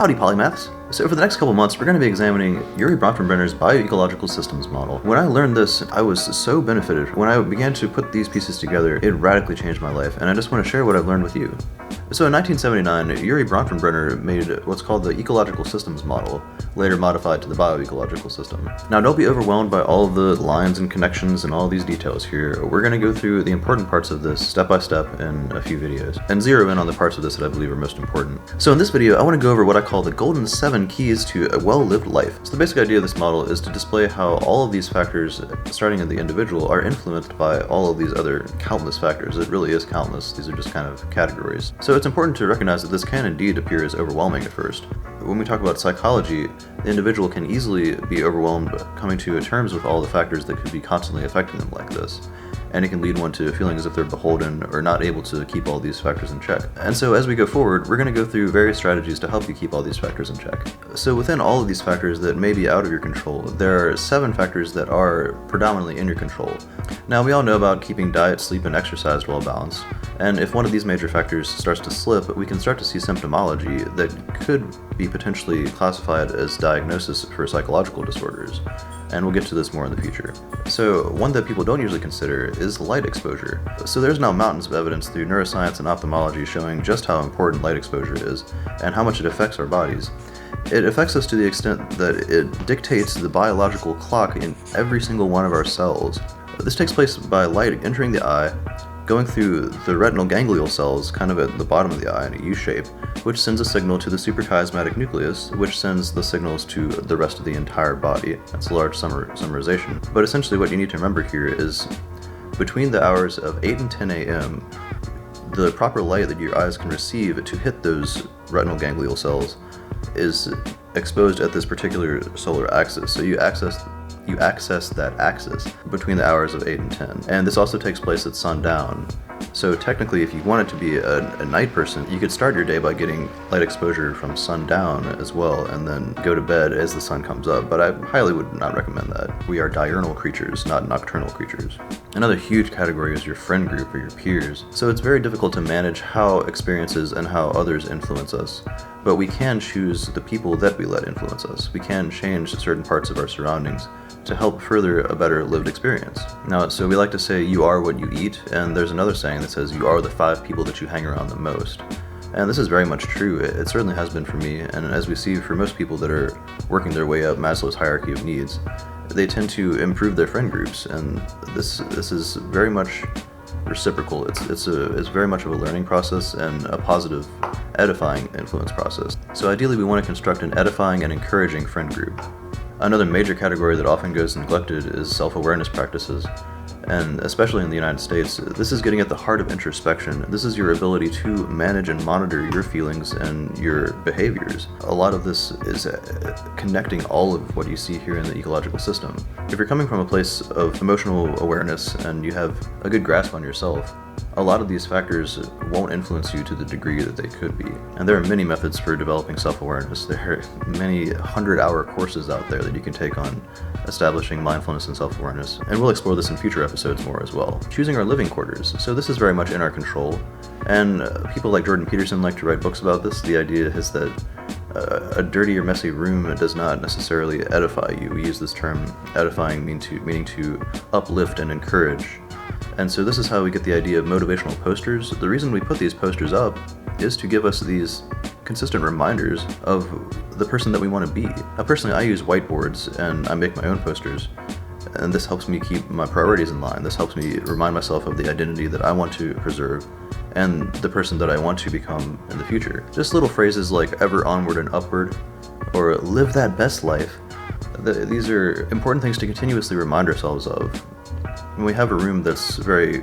Howdy Polymaths! So for the next couple months, we're going to be examining Urie Bronfenbrenner's Bioecological systems model. When I learned this, I was so benefited. When I began to put these pieces together, it radically changed my life, and I just want to share what I've learned with you. So in 1979, Urie Bronfenbrenner made what's called the ecological systems model, later modified to the bioecological system. Now don't be overwhelmed by all of the lines and connections and all these details here. We're going to go through the important parts of this step by step in a few videos, and zero in on the parts of this that I believe are most important. So in this video, I want to go over what I call the golden 7 keys to a well-lived life. So the basic idea of this model is to display how all of these factors, starting in the individual, are influenced by all of these other countless factors. It really is countless. These are just kind of categories. So it's important to recognize that this can indeed appear as overwhelming at first. When we talk about psychology, the individual can easily be overwhelmed coming to terms with all the factors that could be constantly affecting them like this. And it can lead one to feeling as if they're beholden or not able to keep all these factors in check. And so as we go forward, we're going to go through various strategies to help you keep all these factors in check. So within all of these factors that may be out of your control, there are 7 factors that are predominantly in your control. Now we all know about keeping diet, sleep, and exercise well balanced. And if one of these major factors starts to slip, we can start to see symptomology that could be potentially classified as diagnosis for psychological disorders. And we'll get to this more in the future. So one that people don't usually consider is light exposure. So there's now mountains of evidence through neuroscience and ophthalmology showing just how important light exposure is and how much it affects our bodies. It affects us to the extent that it dictates the biological clock in every single one of our cells. This takes place by light entering the eye, going through the retinal ganglial cells kind of at the bottom of the eye in a U shape, which sends a signal to the suprachiasmatic nucleus, which sends the signals to the rest of the entire body. That's a large summarization. But essentially what you need to remember here is between the hours of 8 and 10 a.m., the proper light that your eyes can receive to hit those retinal ganglial cells is exposed at this particular solar axis. So you access that axis between the hours of 8 and 10. And this also takes place at sundown. So technically, if you wanted to be a night person, you could start your day by getting light exposure from sundown as well, and then go to bed as the sun comes up. But I highly would not recommend that. We are diurnal creatures, not nocturnal creatures. Another huge category is your friend group or your peers. So it's very difficult to manage how experiences and how others influence us. But we can choose the people that we let influence us. We can change certain parts of our surroundings to help further a better lived experience. Now, so we like to say you are what you eat, and there's another saying that says you are the 5 people that you hang around the most. And this is very much true. It certainly has been for me, and as we see for most people that are working their way up Maslow's hierarchy of needs, they tend to improve their friend groups, and this is very much reciprocal. It's very much of a learning process and a positive, edifying influence process. So ideally we want to construct an edifying and encouraging friend group. Another major category that often goes neglected is self-awareness practices. And especially in the United States, this is getting at the heart of introspection. This is your ability to manage and monitor your feelings and your behaviors. A lot of this is connecting all of what you see here in the ecological system. If you're coming from a place of emotional awareness and you have a good grasp on yourself, a lot of these factors won't influence you to the degree that they could be. And there are many methods for developing self-awareness. There are many 100-hour courses out there that you can take on establishing mindfulness and self-awareness. And we'll explore this in future episodes more as well. Choosing our living quarters. So this is very much in our control. And people like Jordan Peterson like to write books about this. The idea is that a dirty or messy room does not necessarily edify you. We use this term edifying meaning to uplift and encourage. And so this is how we get the idea of motivational posters. The reason we put these posters up is to give us these consistent reminders of the person that we want to be. Now personally, I use whiteboards and I make my own posters, and this helps me keep my priorities in line. This helps me remind myself of the identity that I want to preserve and the person that I want to become in the future. Just little phrases like ever onward and upward, or live that best life. These are important things to continuously remind ourselves of. When we have a room that's very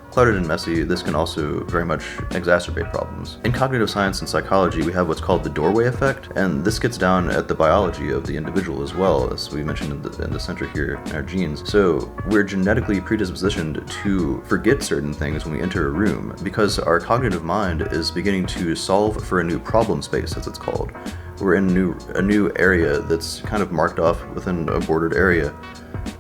cluttered and messy, this can also very much exacerbate problems. In cognitive science and psychology, we have what's called the doorway effect, and this gets down at the biology of the individual as well, as we mentioned in the center here in our genes. So we're genetically predispositioned to forget certain things when we enter a room because our cognitive mind is beginning to solve for a new problem space, as it's called. We're in a new area that's kind of marked off within a bordered area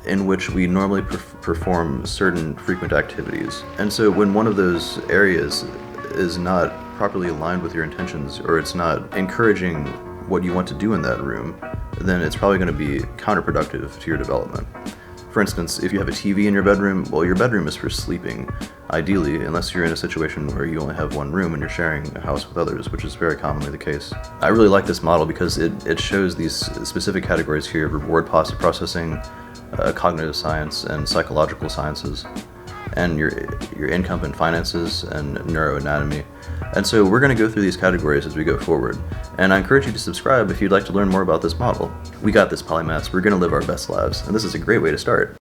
in which we normally perform certain frequent activities. And so when one of those areas is not properly aligned with your intentions, or it's not encouraging what you want to do in that room, then it's probably going to be counterproductive to your development. For instance, if you have a TV in your bedroom, well, your bedroom is for sleeping, ideally, unless you're in a situation where you only have one room and you're sharing a house with others, which is very commonly the case. I really like this model because it shows these specific categories here: reward processing, cognitive science, and psychological sciences, and your income and finances, and neuroanatomy. And so we're going to go through these categories as we go forward, and I encourage you to subscribe if you'd like to learn more about this model. We got this, Polymaths. We're going to live our best lives, and this is a great way to start.